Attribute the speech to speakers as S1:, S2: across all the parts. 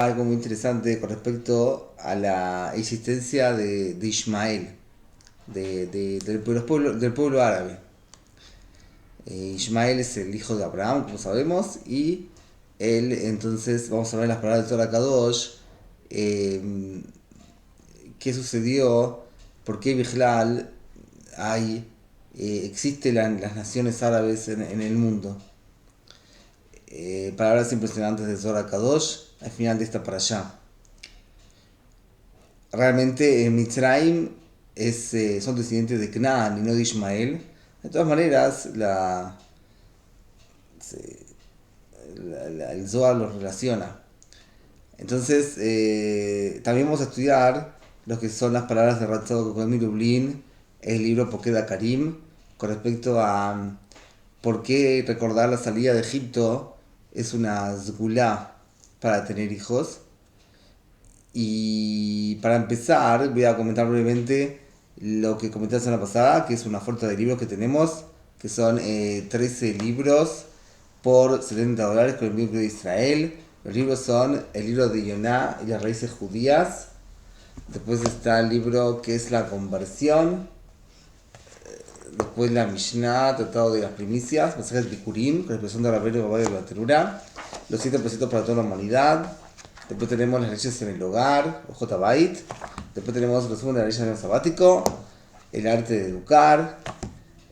S1: Algo muy interesante con respecto a la existencia de Ismael, del pueblo árabe. Ismael es el hijo de Abraham, como sabemos, y él, entonces, vamos a ver las palabras de Torah Kadosh, eh, qué sucedió, por qué Bijlal existen las naciones árabes en el mundo. Palabras impresionantes de Torah Kadosh al final de esta para allá. Realmente Mitzrayim son descendientes de Canaán y no de Ismael. De todas maneras, el Zohar los relaciona. Entonces, también vamos a estudiar lo que son las palabras de Ratzot Kohen Lublin, el libro Pokeda Karim, con respecto a por qué recordar la salida de Egipto es una zgulá para tener hijos. Y para empezar, voy a comentar brevemente lo que comenté la semana pasada, que es una oferta de libros que tenemos, que son 13 libros por $70 con el libro de Israel. Los libros son el libro de Yoná y las raíces judías. Después está el libro que es la conversión. Después la Mishnah, tratado de las primicias. Mensajes de Bikurim, con la expresión de Rabbeinu Babá de la Terura. Los 7 preceptos para toda la humanidad. Después tenemos las leyes en el hogar, o J-Bait. Después tenemos el resumen de la ley en el sabático, el arte de educar,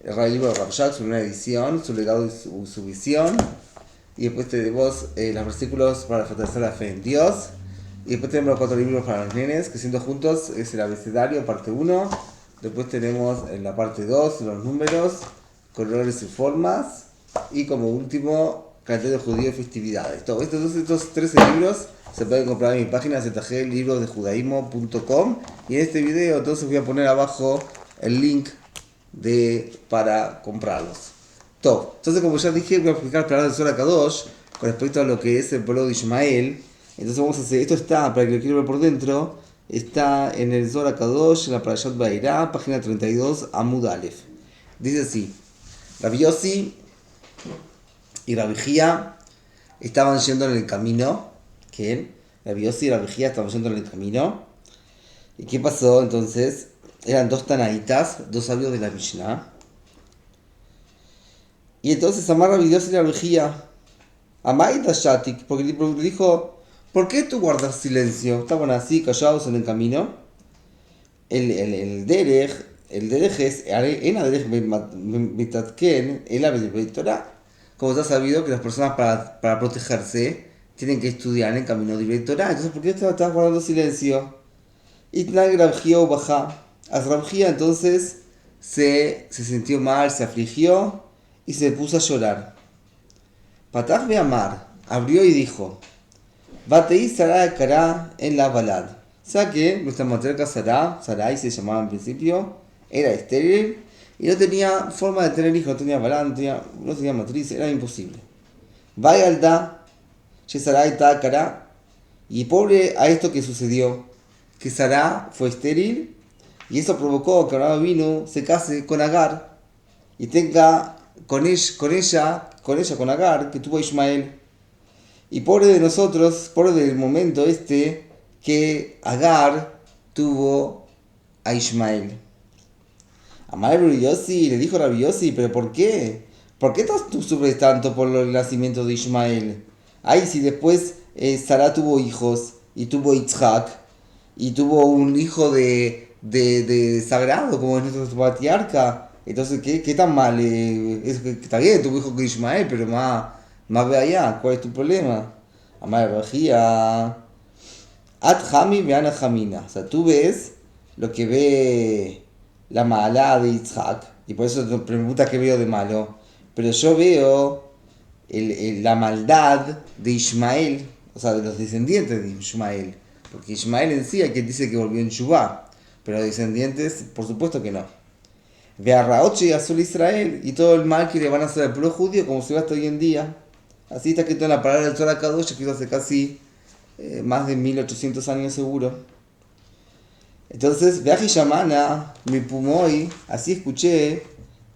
S1: el libro de Rav Shach, su primera edición, su legado y su visión. Y después tenemos los versículos para fortalecer la fe en Dios. Y después tenemos los 4 libros para los nenes, que siendo juntos es el abecedario, parte 1. Después tenemos en la parte 2 los números, colores y formas. Y como último, calendario judío y festividades. Estos 13 libros se pueden comprar en mi página zlibrosdejudaismo.com. Y en este video entonces voy a poner abajo el link para comprarlos. Top. Entonces, como ya dije, voy a explicar palabras de Zohar Kadosh con respecto a lo que es el pueblo de Ismael. Entonces vamos a hacer, esto está, para el que lo quiera ver por dentro, está en el Zohar Kadosh, en la Parashat Vairá, página 32, Amud Aleph. Dice así: Rabbi Yossi y Rabbi Jía estaban yendo en el camino. ¿Qué? Rabbi Yossi y Rabbi Jía estaban yendo en el camino. ¿Y qué pasó entonces? Eran dos tanaitas, dos sabios de la Mishnah. Y entonces Amar Rabbi Yossi y Rabbi Jía, Amaita Shatik, porque le dijo: ¿por qué tú guardas silencio? Estaban así, callados en el camino. El derech es en derech mitatken, el Torah. Como ya has sabido que las personas para protegerse tienen que estudiar en el camino de Torah. Entonces, ¿por qué estás guardando silencio? Y Rabjía baja. Rabjía entonces se sintió mal, se afligió y se puso a llorar. Patach Beamar abrió y dijo: Batei Sarai Kara en la balad. O sea que nuestra matriarca Sarai se llamaba en principio, era estéril y no tenía forma de tener hijos, no tenía balad, no tenía matriz, era imposible. Vayalda, Sarai ta Kara. Y pobre a esto que sucedió, que Sará fue estéril y eso provocó que Abraham vino se case con Agar y tenga con Agar, que tuvo Ismael. Y pobre de nosotros, pobre del momento que Agar tuvo a Ismael. Amar Rabbi Yossi, le dijo Rabbi Yossi, ¿pero por qué? ¿Por qué tú sufres tanto por el nacimiento de Ismael? Ay, si después Sara tuvo hijos, y tuvo Yitzhak, y tuvo un hijo de sagrado, como es nuestro patriarca. Entonces, ¿qué tan mal? Está bien, tuvo hijo con Ismael, pero más ve allá, ¿cuál es tu problema? Amar Bajía. At Hami Veana Jamina. O sea, tú ves lo que ve la mala de Yitzhak, y por eso te preguntas qué veo de malo. Pero yo veo la maldad de Ismael, o sea, de los descendientes de Ismael. Porque Ismael en sí es quien dice que volvió en Shubá, pero los descendientes, por supuesto que no. Ve a Raoche y Azul Israel y todo el mal que le van a hacer al pueblo judío, como se ve hasta hoy en día. Así está escrito en la palabra del Torah Kadosh, escrito hace casi más de 1800 años seguro. Entonces, Beaji Yamana, mi pumoy, así escuché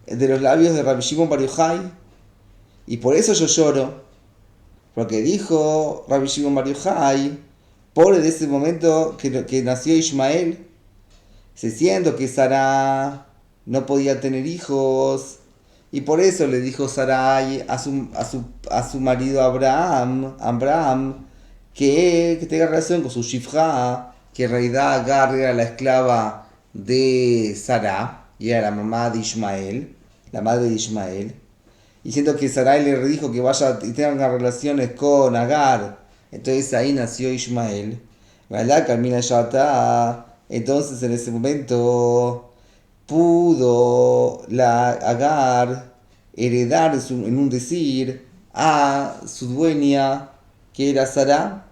S1: de los labios de Rabbi Shimon Bar Yochai, y por eso yo lloro, porque dijo Rabbi Shimon Bar Yochai Pobre de ese momento que nació Ismael, se siendo que Sara no podía tener hijos, y por eso le dijo Sarai a su marido Abraham, que tenga relación con su Shifra, que en realidad Agar era la esclava de Sara, y era la mamá de Ismael, la madre de Ismael. Y siento que Sarai le dijo que vaya y tenga relaciones con Agar. Entonces ahí nació Ismael. ¿Verdad? Camina Yata. Entonces en ese momento pudo la Agar heredar en un decir a su dueña, que era Sara,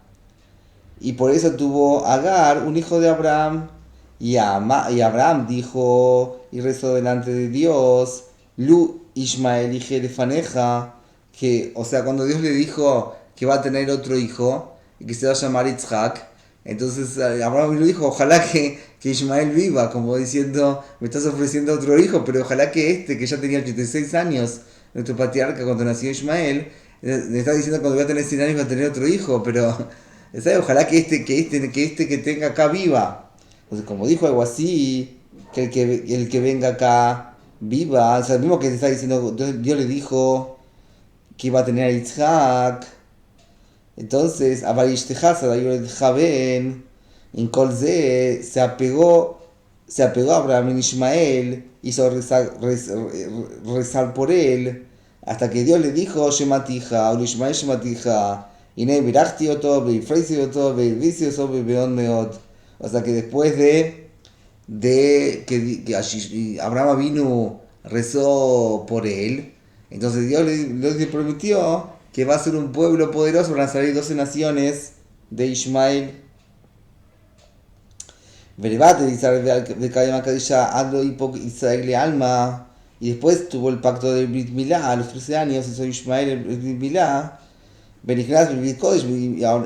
S1: y por eso tuvo Agar un hijo de Abraham, y Abraham dijo y rezó delante de Dios, Lu Ismael hije de Faneja, que, o sea, cuando Dios le dijo que va a tener otro hijo y que se va a llamar Yitzhak, entonces Abraham le dijo, ojalá que Ismael viva, como diciendo, me estás ofreciendo otro hijo, pero ojalá que ya tenía 86 años, nuestro patriarca cuando nació Ismael, le está diciendo que cuando voy a tener 100 años va a tener otro hijo, pero ¿sabes? Ojalá que tenga acá viva. Entonces, como dijo algo así, el que venga acá viva, o sea, el mismo que te está diciendo, Dios le dijo que iba a tener a Yitzhak. Entonces, a Javen, en Colze, se apegó a Abraham y Ismael, hizo rezar por él, hasta que Dios le dijo, Shematija, o Ismael Shematija, y ne virachti oto, veifreisi oto, veivisi oto, veveon meot. O sea que después de que Abraham vino, rezó por él, entonces Dios le prometió que va a ser un pueblo poderoso, van a salir 12 naciones de Ismael. Veribate de Israel de Kadema Kadisha, Adlo Israel le Alma. Y después tuvo el pacto de Brit Milá a los 13 años, hizo Ismael el Brit Milá. Beniglas Brit Kodesh,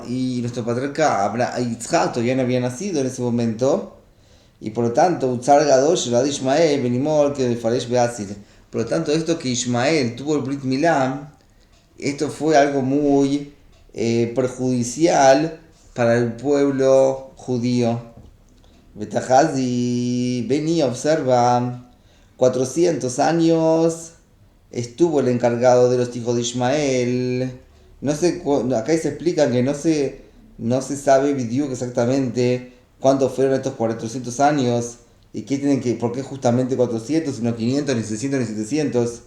S1: y nuestro patriarca Yitzhak todavía no había nacido en ese momento. Y por lo tanto, Utzar Gadosh, Rad Ismael, Benimol, que de Faresh Beatzil. Por lo tanto, esto que Ismael tuvo el Brit Milá, esto fue algo muy perjudicial para el pueblo judío. Betahazi venía, observa, 400 años estuvo el encargado de los hijos de Ismael. No sé, acá se explica que no se sabe exactamente cuántos fueron estos 400 años y por qué justamente 400, sino 500, ni 600, ni 700.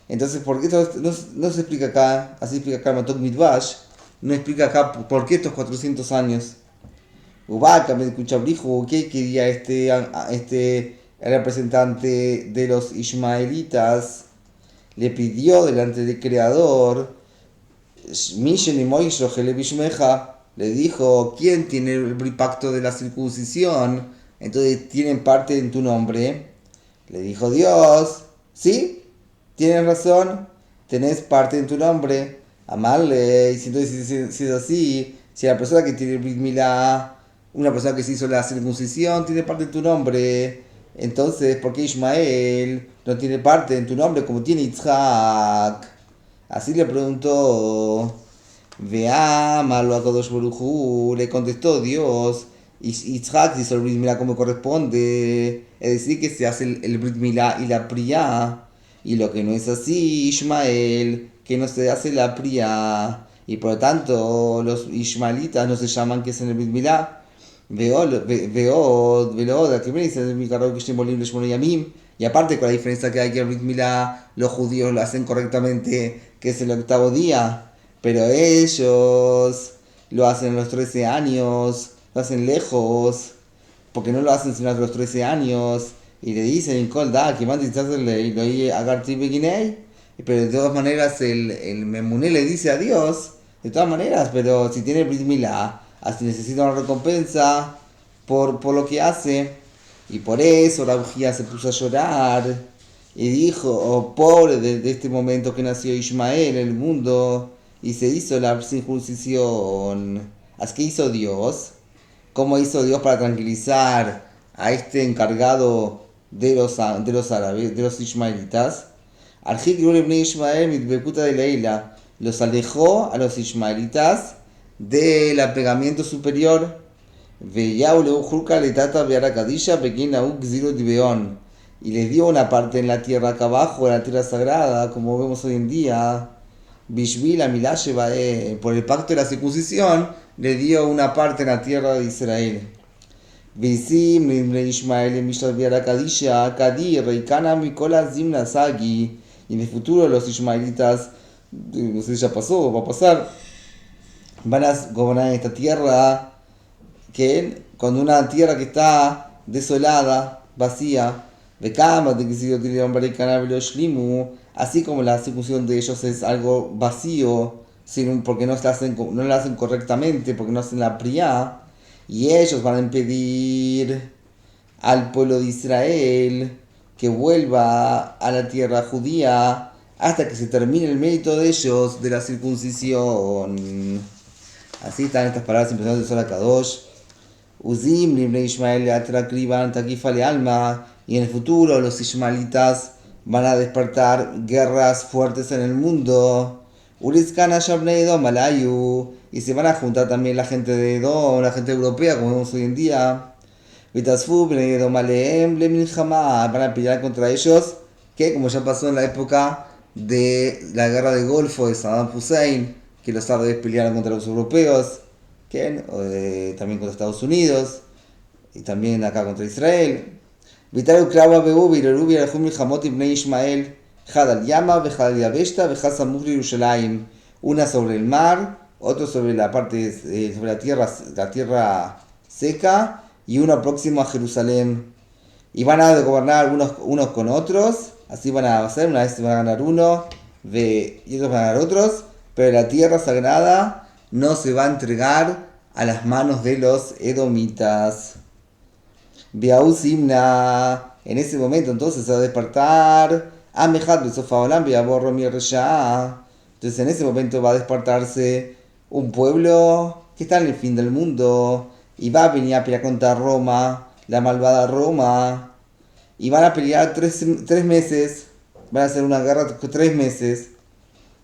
S1: Entonces, ¿por qué esto no se explica acá? Así explica acá Matok Midvash. No explica acá por qué estos 400 años. Ubaka me escucha Brijo, ¿qué quería este representante de los ismaelitas? Le pidió delante del Creador, Mishen y Moisho Gelebishmeja, le dijo, ¿quién tiene el pacto de la circuncisión? Entonces, ¿tienen parte en tu nombre? Le dijo Dios, ¿sí? Tienes razón, tenés parte en tu nombre. Amarle, y si es así, si la persona que tiene el Brit Milá, una persona que se hizo la circuncisión, tiene parte en tu nombre, entonces, ¿por qué Ismael no tiene parte en tu nombre como tiene Yitzhak? Así le preguntó. Veámalo a Kodosh Baruj, le contestó Dios. Yitzhak hizo el Brit Milá como corresponde, es decir, que se hace el Brit Milá y la Priá. Y lo que no es así, Ismael, que no se hace la Priá. Y por lo tanto, los ismaelitas no se llaman que es en el Brit Milá. Veo, que me dice mi carro que Yamim. Y aparte, con la diferencia que hay que el Brit Milá, los judíos lo hacen correctamente, que es el octavo día. Pero ellos lo hacen a los 13 años, lo hacen lejos, porque no lo hacen sino a los 13 años. Y le dicen, Colda, que más y lo oye Agar Beginei. Pero de todas maneras, el Memuné le dice a Dios, de todas maneras, pero si tiene Brit Milá, así necesita una recompensa por lo que hace. Y por eso la Bujía se puso a llorar y dijo, oh, pobre de este momento que nació Ismael en el mundo y se hizo la circuncisión. Así que hizo Dios. ¿Cómo hizo Dios para tranquilizar a este encargado de los árabes, de los ismaelitas? Ismael, los alejó a los ismaelitas del apegamiento superior. Veyahu Leuhurka Letata Bearakadisha Pequena Uxiro Tibeón. Y les dio una parte en la tierra acá abajo, en la tierra sagrada, como vemos hoy en día. Bishvila Milashe por el pacto de la circuncisión, le dio una parte en la tierra de Israel. Visim Limre Ishmael Mishal Bearakadisha Kadir Reikana Mikola Zimna Sagi. Y en el futuro los ismaelitas, no sé si ya pasó o va a pasar, van a gobernar esta tierra, que cuando una tierra que está desolada, vacía, así como la circuncisión de ellos es algo vacío, porque no la hacen correctamente, porque no hacen la priá, y ellos van a impedir al pueblo de Israel que vuelva a la tierra judía hasta que se termine el mérito de ellos de la circuncisión. Así están estas palabras impresionantes de Zohar Kadosh. Uzim libne Ishmael atrakriban takifale alma. Y en el futuro los ismaelitas van a despertar guerras fuertes en el mundo. Urizkana shabnei Edom alayu. Y se van a juntar también la gente de Edom, la gente europea, como vemos hoy en día. Vitasfu bnei Edom aleem lemilchama. Van a pelear contra ellos, que como ya pasó en la época de la guerra del Golfo de Saddam Hussein, que los árabes pelearon contra los europeos, también contra Estados Unidos, y también acá contra Israel. Vitaru Krava Bebu, Virubi, Arjum Milhamot Ibnei Ishmael, Hadal Yama, Vejadal Yavesta, Vejasa Mugri Yerushalayim. Una sobre el mar, otro sobre la parte, sobre la tierra seca, y uno próximo a Jerusalén. Y van a gobernar unos con otros, así van a hacer, una vez van a ganar uno, y otros van a ganar otros, pero la tierra sagrada no se va a entregar a las manos de los edomitas. Simna, en ese momento entonces se va a despertar. Entonces en ese momento va a despertarse un pueblo que está en el fin del mundo y va a venir a pelear contra Roma, la malvada Roma, y van a pelear 3 meses, van a hacer una guerra 3 meses,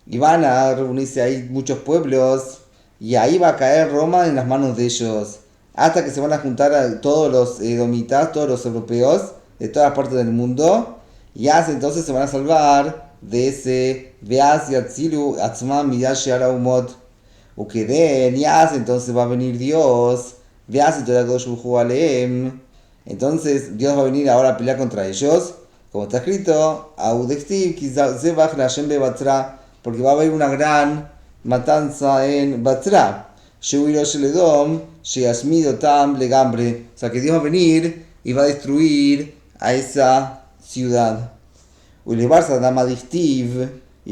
S1: y van a reunirse ahí muchos pueblos, y ahí va a caer Roma en las manos de ellos, hasta que se van a juntar a todos los edomitas, todos los europeos, de todas partes del mundo, y hasta entonces se van a salvar de ese Veas Yatzilu Atzman Midash Araumot, Ukeden, y hasta entonces va a venir Dios, Veas Aleem. Entonces Dios va a venir ahora a pelear contra ellos, como está escrito, porque va a haber una gran matanza en Batra. O sea que Dios va a venir y va a destruir a esa ciudad. Y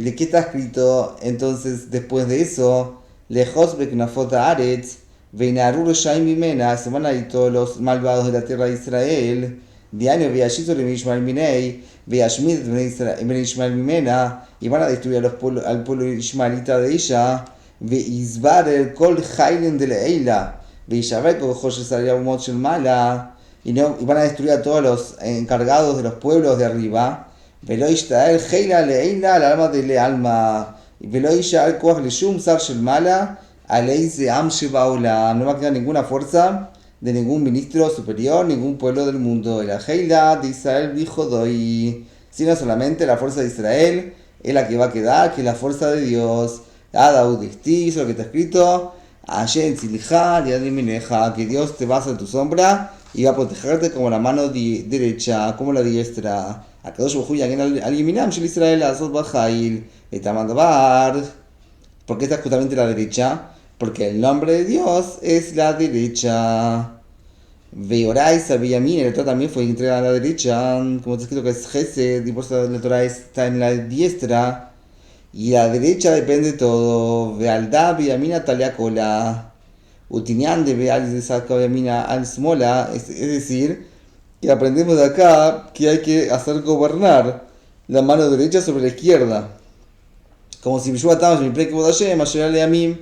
S1: le que está escrito entonces después de eso, lejos beknafota aretz, veinaru shaim mimena, se van a ir todos los malvados de la tierra de Israel. Diario veashizo le mishmal minei, veashmid ben Ishmael mimena, y van a destruir al pueblo ismaelita de ella. Veizbar el kol jailen de la eila, veishabek o joshe salía un mocho mala, y van a destruir a todos los encargados de los pueblos de arriba. Veloishta el heila le eila, la alma de le alma, y veloisha el koach le shum sar shel mala, aleise am shebaola. No va a quedar ninguna fuerza de ningún ministro superior, ningún pueblo del mundo. Y la heila de Israel dijo doy, sino solamente la fuerza de Israel es la que va a quedar, que es la fuerza de Dios. Eso lo que está escrito, que Dios te va a hacer tu sombra y va a protegerte como la mano derecha, como la diestra. ¿Por qué está justamente la derecha? Porque el nombre de Dios es la derecha. Veorais a Benjamín, el Torah también fue entregada a la derecha, como está escrito que es Gesed, y por eso la Torah está en la diestra. Y a la derecha depende todo. Vealdá, Benjamina, talea cola. Utinian de Beal de Saca Benjamina al Smola. Es decir, que aprendemos de acá que hay que hacer gobernar la mano derecha sobre la izquierda. Como si yo atamos mi pre que Bodashem, Ayerale a mí.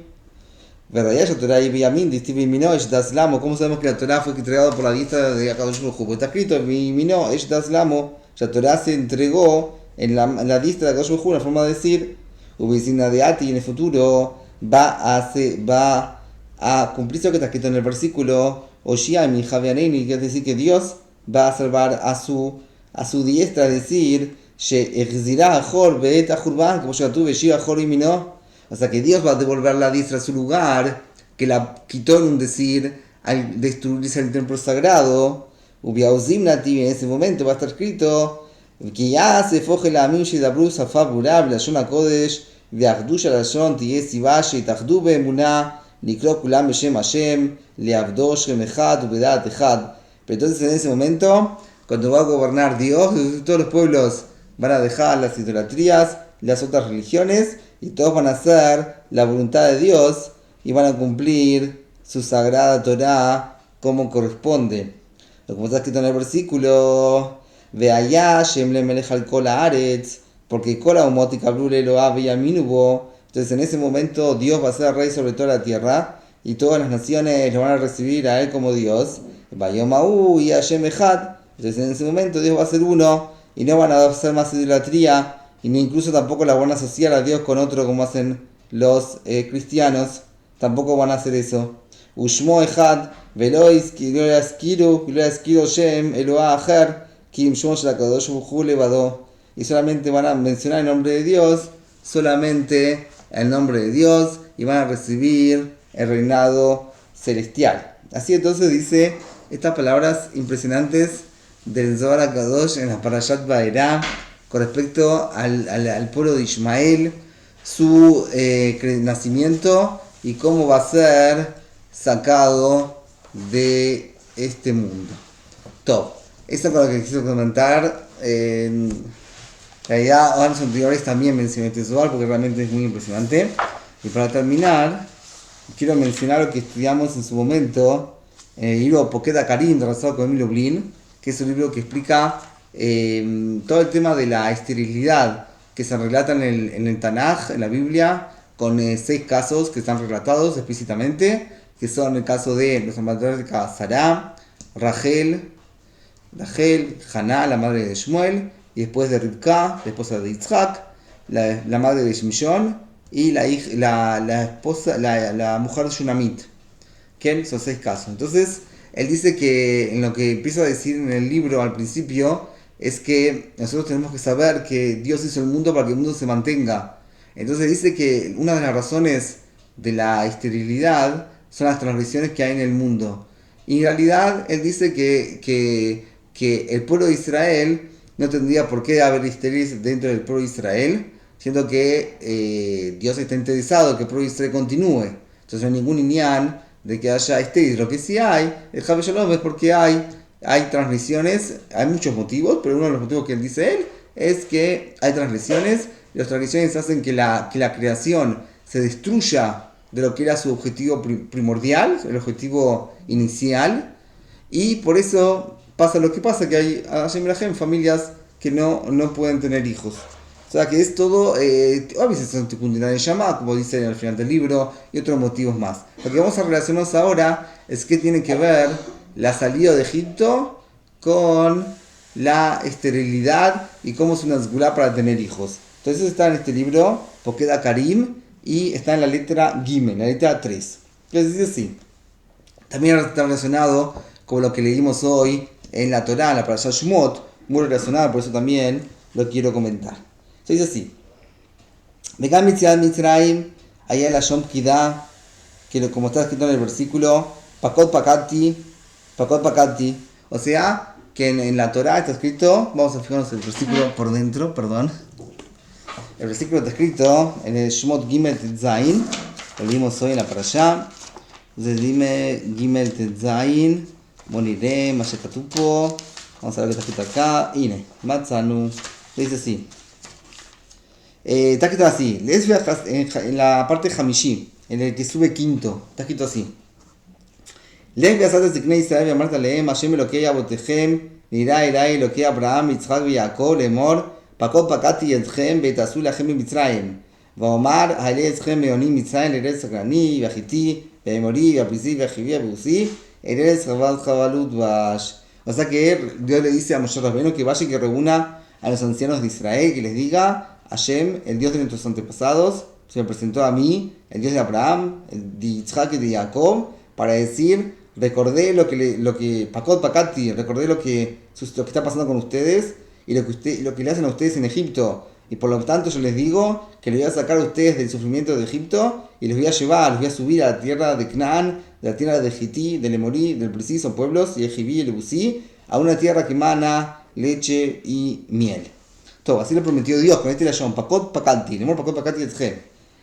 S1: ¿Verdad? Ya Torah y Benjamín, Distive Minó, Eshdaslamo. ¿Cómo sabemos que la Torah fue entregada por la diestra de Akadosh Baruj Hu? Porque está escrito, Minó, Eshdaslamo. La Torah se entregó en la diestra de Akadosh Baruj Hu, una forma de decir. Ubicina de Ati en el futuro va a cumplirse lo que está escrito en el versículo Oshia mi Javianeni, que es decir, que Dios va a salvar a su diestra, es decir, o sea que Dios va a devolver la diestra a su lugar, que la quitó en un decir al destruirse el templo sagrado. En ese momento va a estar escrito que ya se foge la minshi da brusa favorable a Shona Kodesh de Agdusha la Shon Ties Ibashi y Tahdube Muna Nikro Kulam Beshem Hashem Leavdosh Remechad Ubedat Echad. Pero entonces en ese momento, cuando va a gobernar Dios, todos los pueblos van a dejar las idolatrías, las otras religiones, y todos van a hacer la voluntad de Dios y van a cumplir su sagrada Torah como corresponde. Como está escrito en el versículo, Veaya Shem le melech al kol haaretz, porque kola umot ikablu le'Eloah veyaminubo. Entonces en ese momento Dios va a ser rey sobre toda la tierra y todas las naciones lo van a recibir a él como Dios. Vayomau y Hashem echad. Entonces en ese momento Dios va a ser uno y no van a hacer más idolatría y ni incluso tampoco la van a asociar a Dios con otro como hacen los cristianos. Tampoco van a hacer eso. Ushmo echad ולא יזכירו שם אלוהה אחר כי אם שמו של הקדוש ברוך הוא לבדו. Y solamente van a mencionar el nombre de Dios, solamente el nombre de Dios, y van a recibir el reinado celestial. Así entonces dice estas palabras impresionantes del Zohar HaKadosh en la Parashat Vaera con respecto al pueblo de Ismael, su nacimiento y cómo va a ser sacado de este mundo. Todo. Esto es lo que quise comentar. En realidad, años anteriores también mencioné este Zohar porque realmente es muy impresionante. Y para terminar, quiero mencionar lo que estudiamos en su momento en el libro Poket HaKarim, trazado con Emilio Blin, que es un libro que explica todo el tema de la esterilidad que se relata en el Tanaj, en la Biblia, con 6 casos que están relatados explícitamente, que son el caso de los embarazadas de Sará, Rachel, Haná, la madre de Shmuel, y después de Rivka, la esposa de Yitzhak, la madre de Shimshon, y la mujer de Shunamit. ¿Quién? Son 6 casos. Entonces, él dice que en lo que empieza a decir en el libro al principio, es que nosotros tenemos que saber que Dios hizo el mundo para que el mundo se mantenga. Entonces dice que una de las razones de la esterilidad son las transgresiones que hay en el mundo. Y en realidad él dice que el pueblo de Israel no tendría por qué haber estériles dentro del pueblo de Israel, siendo que Dios está interesado en que el pueblo de Israel continúe. Entonces no hay ningún inyan de que haya estériles. Lo que sí hay, el Javé Shalom, es porque hay transgresiones, hay muchos motivos, pero uno de los motivos que él dice es que hay transgresiones, y las transgresiones hacen que la creación se destruya de lo que era su objetivo primordial, el objetivo inicial, y por eso pasa lo que pasa, que hay familias que no pueden tener hijos. O sea que es todo, a veces son secundarias llamadas, como dice al final del libro, y otros motivos más. Lo que vamos a relacionarnos ahora es que tiene que ver la salida de Egipto con la esterilidad y cómo es una zgulá para tener hijos. Entonces está en este libro, Poket HaKarim, y está en la letra Gimel, la letra 3. Entonces dice así. También está relacionado con lo que leímos hoy en la Torá, en la Parashat Shemot, muy relacionado, por eso también lo quiero comentar. Entonces dice así. Vegan Mitziat Mitzrayim, allá la Shom Kidah, que como está escrito en el versículo, Pakot Pakati, o sea, que en la Torá está escrito, vamos a fijarnos el versículo por dentro, perdón. El versículo está escrito en el Shemot Gimel Tetzain, lo leímos hoy en la Parashá. Entonces dime Gimel Tetzain, Moniré, Mashekatupo, vamos a ver lo que está escrito acá, Ine, Matzanu, dice así. Está escrito así, en la parte de Hamishi, en el que sube quinto, está escrito así. Lech viasaste ziknei Israel ואמרת להם, השם אלוקי אבותיכם, נראה אליי אלוקי אברהם, יצחק ויעקב, לאמור, פקוד פקדתי אתכם ותעשו לכם במצרים. ואומר, העלה אתכם מעונים מצרים לארץ הכנעני, והחיתי, והאמורי, והפריזי, והחיבי, והיבוסי, אל ארץ חבלות דבש. O sea que Dios le dice a Moshe Rabbeinu que vaya y que reúna a los ancianos de Israel, que les diga, Hashem, el Dios de nuestros antepasados, se me presentó a mí, el Dios de Abraham, de Yitzhak y de Jacob, para decir, recordé Pakot Pakati, recordé lo que está pasando con ustedes y lo que le hacen a ustedes en Egipto. Y por lo tanto yo les digo que les voy a sacar a ustedes del sufrimiento de Egipto y les voy a llevar, los voy a subir a la tierra de Canaán, de la tierra de Hití, del Emorí, del Brisí, son pueblos, y el Jibí y el Ebusí, a una tierra que emana leche y miel. Todo, así lo prometió Dios con este layón, Pakot Pakati, Lemor Pakot Pakati Etzhem.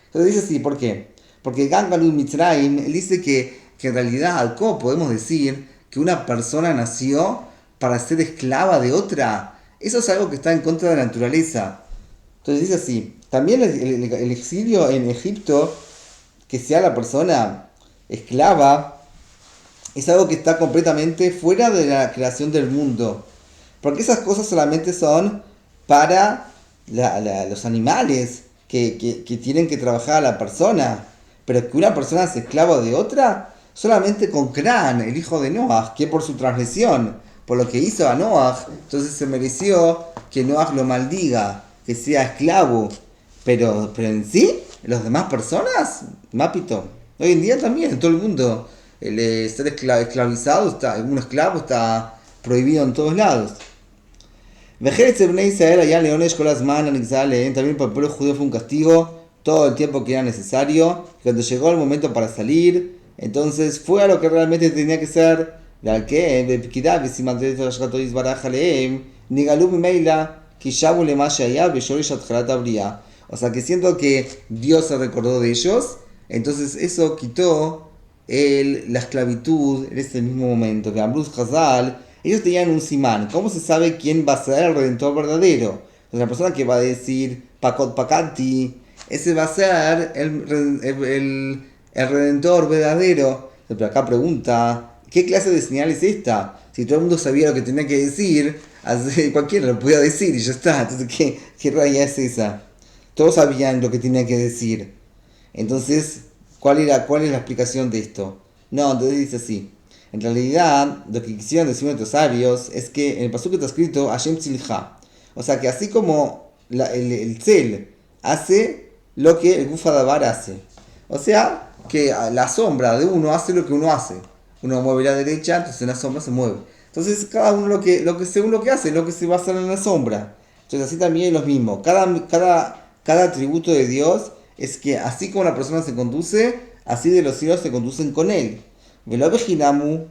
S1: Entonces dice así, ¿por qué? Porque Gangalud Mitzrayim, él dice que en realidad, ¿cómo podemos decir que una persona nació para ser esclava de otra? Eso es algo que está en contra de la naturaleza. Entonces dice así, también el exilio en Egipto, que sea la persona esclava, es algo que está completamente fuera de la creación del mundo. Porque esas cosas solamente son para los animales que tienen que trabajar a la persona. Pero que una persona es esclavo de otra, solamente con Cran, el hijo de Noah, que por su transgresión, por lo que hizo a Noah, entonces se mereció que Noah lo maldiga, que sea esclavo. Pero en sí, las demás personas, Mapito, hoy en día también, en todo el mundo, el ser esclavizado, un esclavo está prohibido en todos lados. Vejez Bnei Israel allá leones con las manos, también para el pueblo judío fue un castigo todo el tiempo que era necesario. Cuando llegó el momento para salir, entonces fue a lo que realmente tenía que ser. La que de Pikidá, que si mantén el Shatois Barajaleem, Nigalum Meila, Kishabu le Mashaya, Beshorish Atjalat Abria. O sea que siento que Dios se recordó de ellos, entonces eso quitó la esclavitud en ese mismo momento. Que Ambrus Hazal, ellos tenían un simán. ¿Cómo se sabe quién va a ser el redentor verdadero? Entonces la persona que va a decir Pakot Pakati, ese va a ser el redentor verdadero. Pero acá pregunta, ¿qué clase de señal es esta? Si todo el mundo sabía lo que tenía que decir, cualquiera lo podía decir y ya está. Entonces, ¿qué raya es esa? Todos sabían lo que tenía que decir. Entonces, ¿cuál es la explicación de esto? No, entonces dice así. En realidad, lo que quisieron decir nuestros sabios es que en el pasuk está escrito Hashem Tzilcha. O sea que así como el Tzel hace lo que el Gufadabar hace. O sea que la sombra de uno hace lo que uno hace. Uno mueve la derecha, entonces la sombra se mueve. Entonces cada uno según lo que hace, lo que se va a hacer en la sombra. Entonces así también es lo mismo. Cada atributo de Dios es que así como la persona se conduce, así de los cielos se conducen con él. Velo Bejinamu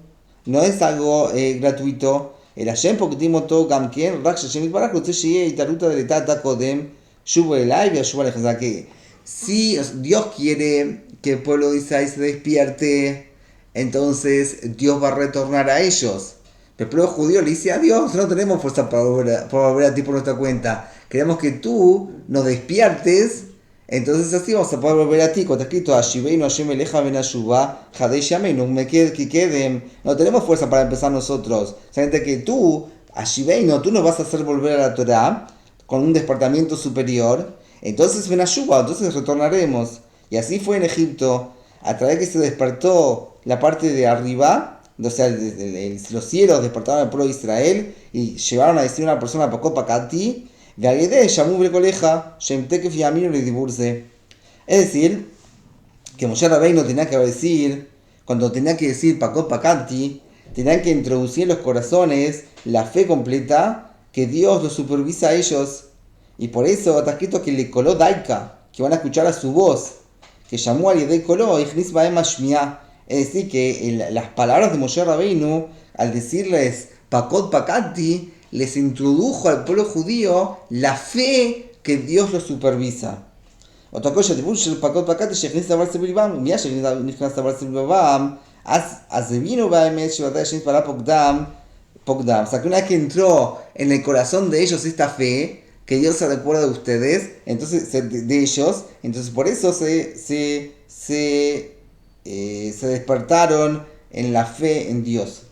S1: no es algo gratuito. El Hashem Pokutimo todo Gamken, Rak Hashem Itbaraj, Rutze Sheye y Taruta de Tata Kodem, Shubo Elai, Shubo Alej. O sea que si Dios quiere que el pueblo de Israel se despierte, entonces Dios va a retornar a ellos. El pueblo judío le dice a Dios, no tenemos fuerza para volver a ti por nuestra cuenta. Queremos que tú nos despiertes, entonces así vamos a poder volver a ti. Cuando está escrito, Ashiveinu Hashem Eleja Ben Ashuva, Hadesh Yameinu, que queden. No tenemos fuerza para empezar nosotros. Solamente que tú, Ashiveinu, tú nos vas a hacer volver a la Torah con un despertamiento superior. Entonces Ben Ashuva, entonces retornaremos. Y así fue en Egipto, a través de que se despertó la parte de arriba. O sea, los cielos despertaron al pueblo de Israel y llevaron a decir a una persona Pakot Pakati, es decir, que Moshe Rabbeinu tenía que decir, cuando tenía que decir Pakot Pakati, tenían que introducir en los corazones la fe completa que Dios los supervisa a ellos. Y por eso está escrito que le coló Daika, que van a escuchar a su voz, que llamó a Yedei Koló, Ichnis Baem Hashmiah. Es decir, que las palabras de Moshe Rabbeinu, al decirles Pakot Pakati, les introdujo al pueblo judío la fe que Dios los supervisa. Otra cosa, Pakot Pakati, Shechnis Davar Sebiribam, Mia Shechnis Davar Sebiribam, Azevino Baemet, Shevatay Shechnis para Pogdam. O sea, que una vez que entró en el corazón de ellos esta fe, que Dios se recuerda de ustedes, entonces de ellos, entonces por eso se despertaron en la fe en Dios.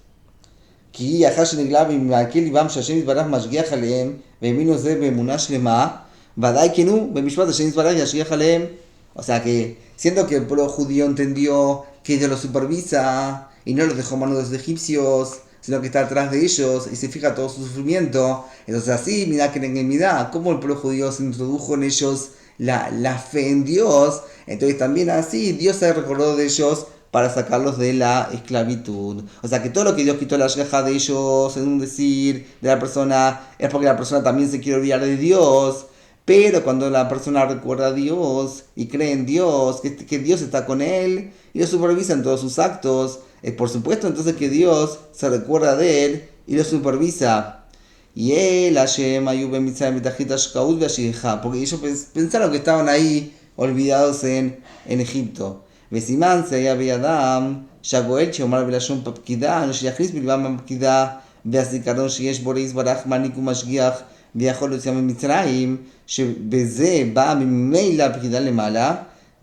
S1: O sea que, siendo que el pueblo judío entendió que Dios los supervisa y no los dejó en manos de los egipcios, sino que está atrás de ellos y se fija todo su sufrimiento, entonces así, mirá que en mirá, cómo el pueblo judío se introdujo en ellos la fe en Dios, entonces también así Dios se recordó de ellos para sacarlos de la esclavitud. O sea que todo lo que Dios quitó la yeja de ellos, en un decir, de la persona, es porque la persona también se quiere olvidar de Dios. Pero cuando la persona recuerda a Dios y cree en Dios, que Dios está con él y lo supervisa en todos sus actos, por supuesto entonces que Dios se recuerda de él y lo supervisa. Y él, Hashem, Ayub, Mitzrayim, Betachit, Ashkaut, Vashirja, porque ellos pensaron que estaban ahí olvidados en Egipto. Vesiman, se había Adam, Shagoel, Sheomar, Belashon, Papkida, Shiachris, Bilbam, Papkida, Veazikaron, Shiesh, Boris, Barach, Maniku, Mashgiach, ויכול להוציא ממצרים, שבזה באה ממילא פקידה למעלה,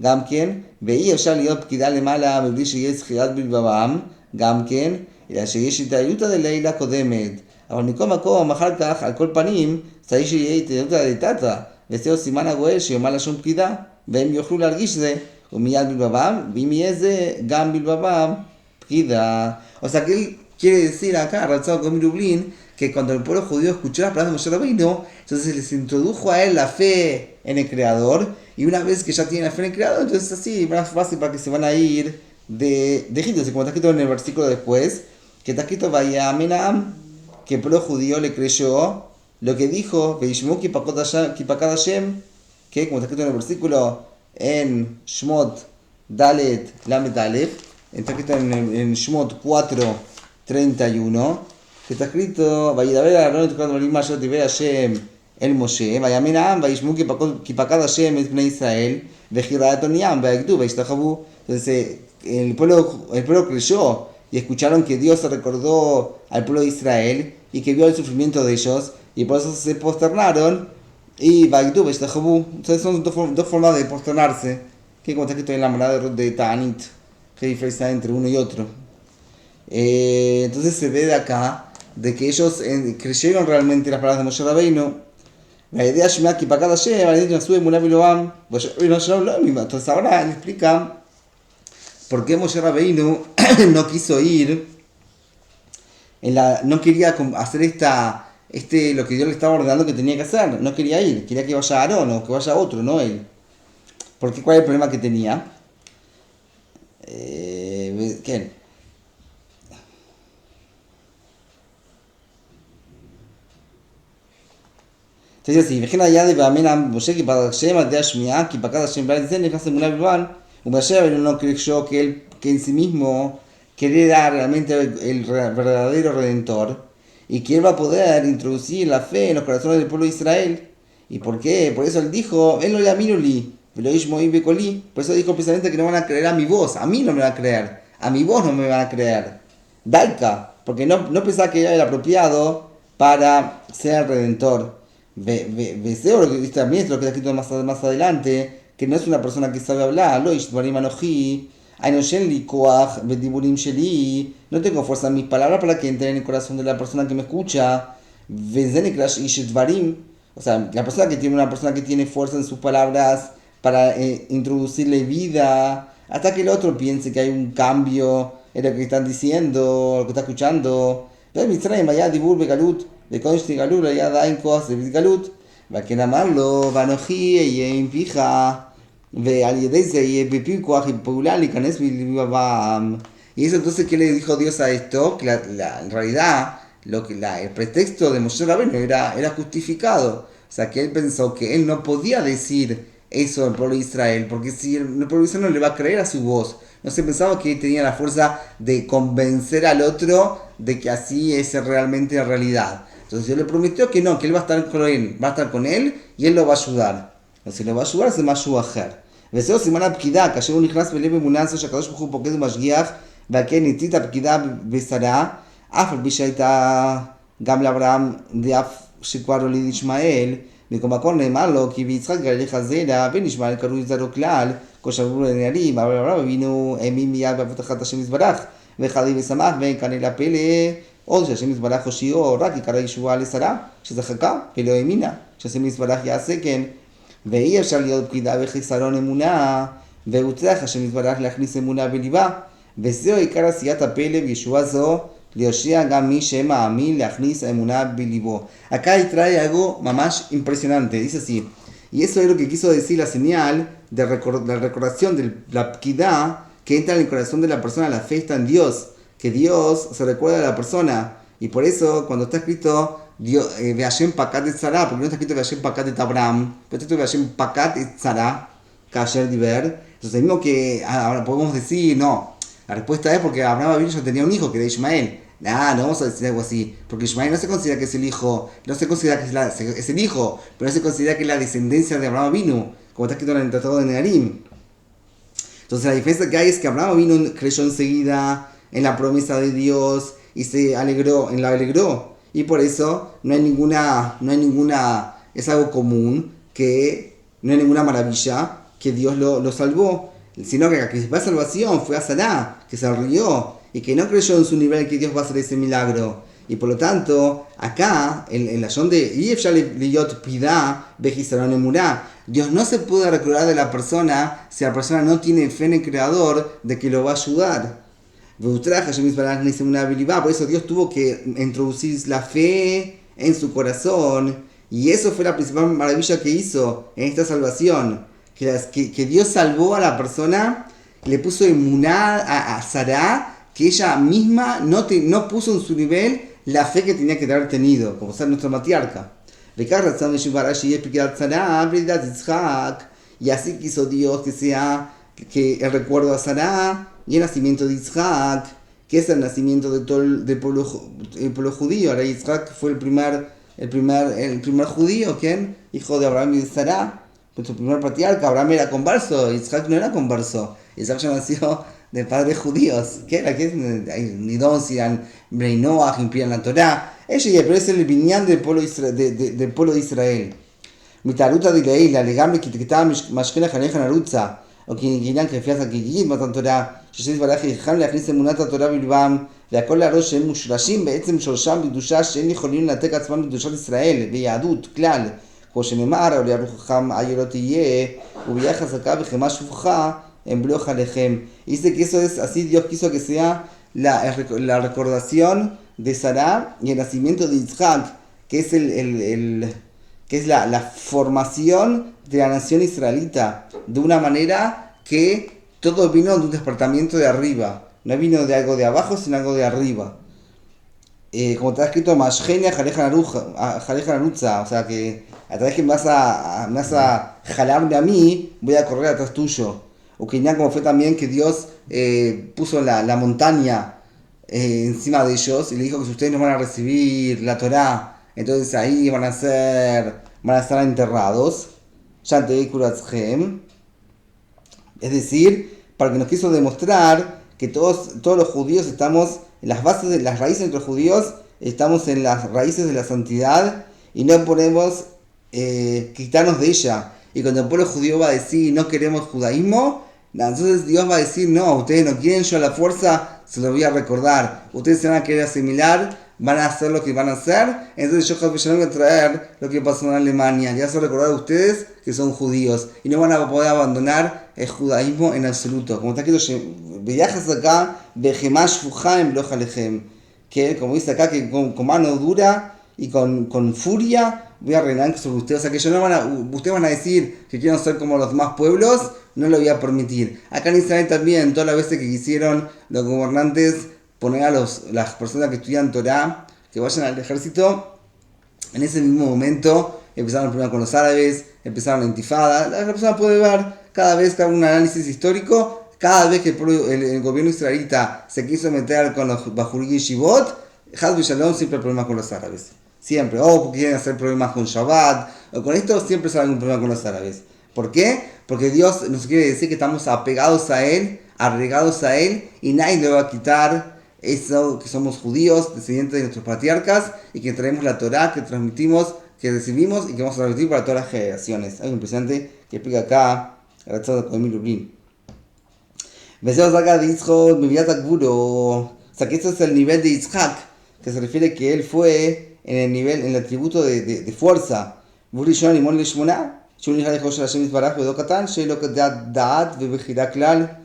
S1: גם כן, ואי אפשר להיות פקידה למעלה מבלי שיהיה זכירת בלבבם, גם כן, אלא שיש התעלותא דלילה קודמת. אבל מכל מקום, אחר כך, על כל פנים, צריך שיהיה התעלותא דתתא, וזהו סימן הגואל שיאמר לשון פקידה, והם יוכלו להרגיש זה, ומיד בלבבם, ואם יהיה זה, גם בלבבם, פקידה. O sea que él quiere decir acá, Ratzao con Mirublin, que cuando el pueblo judío escuchó las palabras de Moshe Rabbeinu, entonces les introdujo a él la fe en el Creador, y una vez que ya tienen la fe en el Creador, entonces así, más fácil para que se van a ir de Egipto. Así como está escrito en el versículo después, que está escrito, vaya Menam, que el pueblo judío le creyó lo que dijo, Veishmu Kipakad Hashem, que como está escrito en el versículo en Shmot Dalet Lamet Aleph, está escrito en Shmot 4:31, que está escrito, Vayidaber Aaron et Kohanim Masher Divrei Hashem el Moshe, Vayamin Am, Vayishmu Kipakad Hashem et Bnei Israel, Vejiraat Oniam, Vayagdu, Vayishtachavu. Entonces el pueblo creyó y escucharon que Dios se recordó al pueblo de Israel y que vio el sufrimiento de ellos y por eso se posternaron y Vayagdu, Vayishtachavu. Entonces son dos formas de posternarse, que como está escrito en la morada de Ta'anit, que diferencia entre uno y otro. Entonces se ve de acá de que ellos creyeron realmente las palabras de Moshe Rabbeinu. La idea es que para cada Hashem, la idea sube Muná Biloam, entonces ahora le explica por qué Moshe Rabbeinu no quiso ir, no quería hacer lo que Dios le estaba ordenando que tenía que hacer, no quería ir, quería que vaya Aarón o que vaya otro, no él. ¿Por qué? ¿Cuál es el problema que tenía? ¿Qué? Entonces, si imagina ya de Bamena Moshe que para Hashem al Shmiá, que para cada Hashem para decir, dejarse una bilbán, Moshe no creyó que en sí mismo quería realmente el verdadero redentor y que él va a poder introducir la fe en los corazones del pueblo de Israel. ¿Y por qué? Por eso él dijo, él no le aminuli, por eso dijo precisamente que no van a creer a mi voz, a mí no me van a creer, a mi voz no me van a creer. Dalka, porque no pensaba que era el apropiado para ser el redentor. Deseo también es lo que está escrito más adelante, que no es una persona que sabe hablar, no tengo fuerza en mis palabras para que entren en el corazón de la persona que me escucha. O sea, una persona que tiene fuerza en sus palabras para introducirle vida, hasta que el otro piense que hay un cambio en lo que están diciendo, lo que está escuchando. וקודש תגלו היה עדיין כוח זה בהתגלות, וכן אמר לו, ואנוכי יהיה עם פיך, ועל ידי זה יהיה בפיו כוח עם פעולה להיכנס בלבבם. Y eso entonces, ¿qué le dijo Dios a esto? Que en realidad, el pretexto de Moshe Rabbeinu era justificado. O sea, que él pensó que él no podía decir eso al pueblo de Israel, porque si el pueblo de Israel no le va a creer a su voz, no se pensaba que él tenía la fuerza de convencer al otro de que así es realmente la realidad. Entonces Dios le prometió que no, que él va a estar con él y él lo va a ayudar. Entonces lo va a ayudar, se llama Shuacher. וזהו סימן הפקידה, כאשר הוא נכנס בלב אמונה זו שהקדוש ברוך הוא פוקד ומשגיח, והכן ניצית הפקידה בשרה, אף על פי שהייתה גם לאברהם דאף שכבר הוליד ישמעאל, מכל מקום נאמר לו, כי ביצחק גלליך זרע, בן ישמעאל קרוי זרעו כלל, כל שברו לנערים, אבל אברהם אבינו האמין מיד בהבטחת השם יתברך, וחלי ושמח, ואין כאן אלא פלא, עוד שהשם יתברך הושיעו, רק יקרא ישועה לשרה, שזכקה, ולא האמינה, שהשם יתברך יעשה כן. ואי אפשר להיות פקידה בחיסרון אמונה, והוא צריך השם יתברך להכניס אמונה בליבה, וזהו עיקר עשיית הפלא בישועה זו, להושיע גם מי שמאמין להכניס האמונה בליבו. Acá trae algo más impresionante, dice así, Y eso es lo que quiso decir la señal de la recordación de la pkidá que entra en el corazón de la persona, la fe está en Dios, que Dios se recuerda de la persona. Y por eso, cuando está escrito Ve'ashem pakat et Sarah, porque no está escrito Ve'ashem pakat et Abraham, pero está escrito Ve'ashem pakat et Sarah, Kasher Diver. Entonces, mismo que ahora podemos decir, no, la respuesta es porque Abraham Avinu ya tenía un hijo que era Ismael. No vamos a decir algo así, porque Ismael no se considera que es el hijo, no se considera que es el hijo, pero no se considera que es la descendencia de Abraham Avinu, como está escrito en el Tratado de Nedarim. Entonces la diferencia que hay es que Abraham Avinu creyó enseguida en la promesa de Dios y se alegró, y por eso no hay ninguna, es algo común, que no hay ninguna maravilla que Dios lo salvó, sino que la principal salvación fue a Sará, que se rió y que no creyó en su nivel que Dios va a hacer ese milagro. Y por lo tanto, acá, en la Yom de Dios no se puede recordar de la persona si la persona no tiene fe en el Creador de que lo va a ayudar. Por eso Dios tuvo que introducir la fe en su corazón, y eso fue la principal maravilla que hizo en esta salvación, que Dios salvó a la persona, le puso emuná a Sará, que ella misma no puso en su nivel la fe que tenía que haber tenido, como ser nuestra matriarca. Y así quiso Dios que sea que el recuerdo a Sará y el nacimiento de Isaac, que es el nacimiento de todo el pueblo judío. Ahora Isaac fue el primer judío, ¿quién? Hijo de Abraham y de Sará, pues su primer patriarca. Abraham era converso, Isaac no era converso. Isaac ya nació de padres judíos. ¿Qué era? Nidón, Siran, Breinoach, impidan la Torá. Pero es el viñán del pueblo de Israel. Mitaruta de Leila, legame que te quitaba Mashkena Janeja Narutza, o quien guinan que fiasa que guiyin matan Torá, José Baraje y Ham le agnice Munata Torá Bilbam, de Acola Rosh en Mushrashim, Beetzem Shosham, Bidushash, en Niholin, la Teca Tzman, Bidushat Israel, Beyadut, Klal, Joshenemar, o Learucham, Ayerotiye, Ubiajas acá, Bejemash Fuja, en Bloja Lejem. Dice que eso es así, Dios quiso que sea la recordación de Sará y el nacimiento de Isaac, que es que es la formación de la nación israelita, de una manera que todo vino de un despertamiento de arriba, no vino de algo de abajo, sino algo de arriba. Como está escrito, Mashgenia Jareja Narutza, o sea que a través que me vas a jalarme a mí, voy a correr atrás tuyo. O que ya como fue también que Dios puso la montaña encima de ellos y le dijo que si ustedes no van a recibir la Torá, entonces ahí van a estar enterrados. Es decir, para que nos quiso demostrar que todos los judíos estamos en las raíces de los judíos, estamos en las raíces de la santidad y no podemos quitarnos de ella. Y cuando el pueblo judío va a decir no queremos judaísmo, entonces Dios va a decir no, ustedes no quieren, yo a la fuerza se lo voy a recordar. Ustedes se van a querer asimilar, van a hacer lo que van a hacer, entonces yo no voy a traer lo que pasó en Alemania. Ya se recordar a ustedes que son judíos y no van a poder abandonar el judaísmo en absoluto. Como está escrito, viajas acá, Bejemash Fuja en Bloja Lejem, que como dice acá, que con mano dura y con furia voy a reinar sobre ustedes. O sea que ustedes van a decir que quieren ser como los demás pueblos, no lo voy a permitir. Acá en Israel también, todas las veces que quisieron los gobernantes poner a las personas que estudian Torah, que vayan al ejército, en ese mismo momento empezaron primero con los árabes, empezaron la intifada. La persona puede ver cada vez que hago un análisis histórico, cada vez que el gobierno israelita se quiso meter con los Bajurí y Shivot, Haz Shalom siempre hay problemas con los árabes. Siempre, porque quieren hacer problemas con Shabbat, o con esto siempre sale algún problema con los árabes. ¿Por qué? Porque Dios nos quiere decir que estamos apegados a Él, arraigados a Él, y nadie le va a quitar eso, que somos judíos, descendientes de nuestros patriarcas, y que traemos la Torá, que transmitimos, que recibimos, y que vamos a transmitir para todas las generaciones. Algo impresionante que explica acá el Ratzad de Lublin. Empecemos acá de Yitzhak, Meviat Akburo. O sea que este es el nivel de Yitzhak, que se refiere que él fue en el atributo de fuerza. Burishon y Mon Leshmona, Shun Yihad Josh Hashem Yisbarach Vedokatan, Sheilo Da'at Vebechira Klal,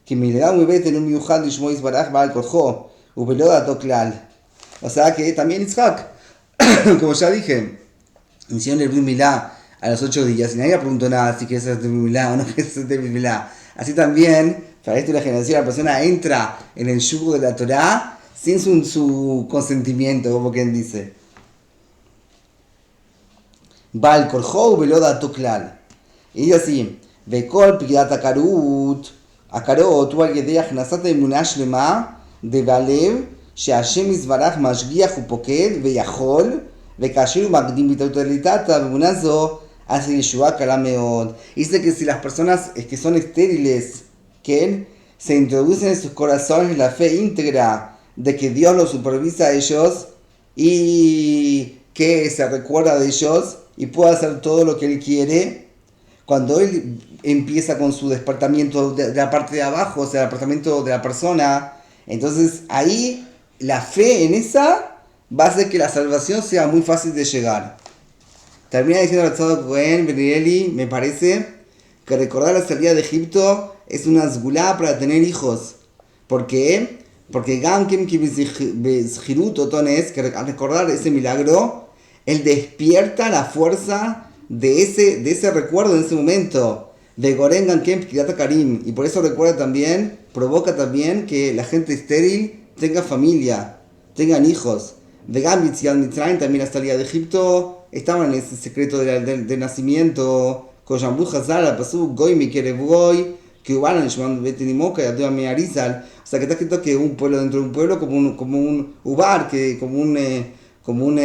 S1: que me le da muy bien en un Miyuchad Lishmo Yisbarach Baal Korjo, Ubelo Dato Klal. O sea que también Yitzhak, como ya dije, hicieron el Brit Milá a los 8 días y nadie le preguntó nada si quieres hacerte Milá o no quieres hacerte Milá. Así también, para esto la generación, la persona entra en el yugo de la Torá sin su consentimiento, como quien dice. Bal korjou veloda tuklal. Y dice así, Vekol pidat akarot, הוא על ידי הכנסת האמונה שלמה בלב שהשם יזברך משגיח ופוקד ויכול וכאשר הוא מקדים בטוטליטת האמונה זו hace Yeshua קלה מאוד. Dice que si las personas que son estériles, que se introducen en sus corazones la fe íntegra de que Dios los supervisa a ellos y que se recuerda de ellos y puede hacer todo lo que Él quiere, cuando Él empieza con su despertamiento de la parte de abajo, o sea, el despertamiento de la persona, entonces ahí la fe en esa va a hacer que la salvación sea muy fácil de llegar. Termina diciendo el Tzadok Cohen Benireli, me parece, que recordar la salida de Egipto es una zgulá para tener hijos. ¿Por qué? Porque Gamkem Kibizhirut Otones, que al recordar ese milagro, él despierta la fuerza de ese recuerdo en ese momento. De Goren Gamkem Kirata Karim. Y por eso recuerda también, provoca también que la gente estéril tenga familia, tengan hijos. De Gambit y Mitzrayim, también la salida de Egipto, estaban en ese secreto del nacimiento. Con Jambu Hazal, pasó Goy Mikerev Goy, que hubo Shman Betenimoka y Atua Mearizal. O sea, que está escrito que un pueblo dentro de un pueblo, como un ubar, como un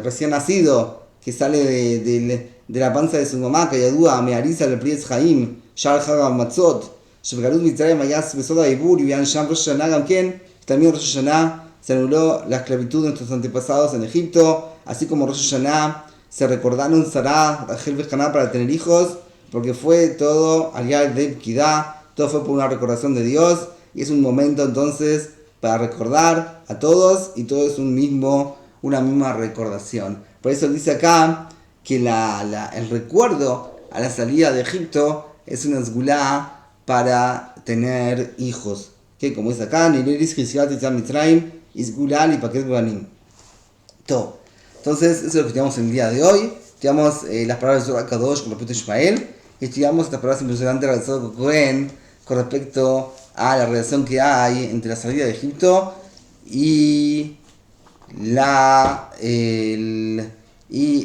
S1: recién nacido que sale de la panza de su mamá, que Yadua Mearizal, el Priez Jaim, Shal Hagam Matzot, Shevgalut Mitzrayim, Ayas Besoda Ibur, y Vian Sham Rosh Hashanah Gamken, también Rosh Hashanah se anuló la esclavitud de nuestros antepasados en Egipto, así como Rosh Hashanah se recordaron Sarah, Rachel Bejaná para tener hijos, porque fue todo alial de Pkidá, todo fue por una recordación de Dios, y es un momento entonces para recordar a todos, y todo es una misma recordación. Por eso dice acá que el recuerdo a la salida de Egipto es una esgulá para tener hijos. Que como dice acá, Nileris Hizkiat Yitzhak Mitzrayim, Isgulal y Paket Banim. Todo. Entonces, eso es lo que estudiamos el día de hoy. Estudiamos las palabras de Zohar Kadosh con respecto a Ismael. Y estudiamos estas palabras impresionantes de Tzadok Cohen con respecto a la relación que hay entre la salida de Egipto y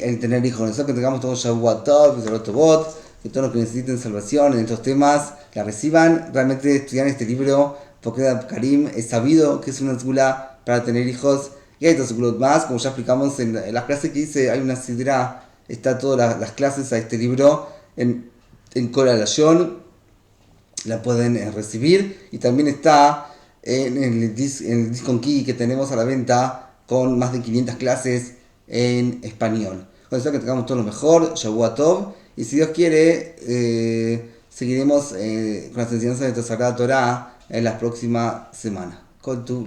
S1: el tener hijos. Nosotros que tengamos todo Shavuot Tov, Zerot Tovot, que todos los que necesiten salvación en estos temas la reciban. Realmente estudiar este libro, porque Karim es sabido que es una escuela para tener hijos. Y hay otros escuelas más, como ya explicamos en las clases que hice, hay una sidra, está todas las clases a este libro en Kol Lashon, la pueden recibir, y también está en el Discon Key que tenemos a la venta con más de 500 clases en español. Con eso que tengamos todo lo mejor, Shavuot Tov, y si Dios quiere, seguiremos con las enseñanzas de nuestra Sagrada Torah en la próxima semana. Con tu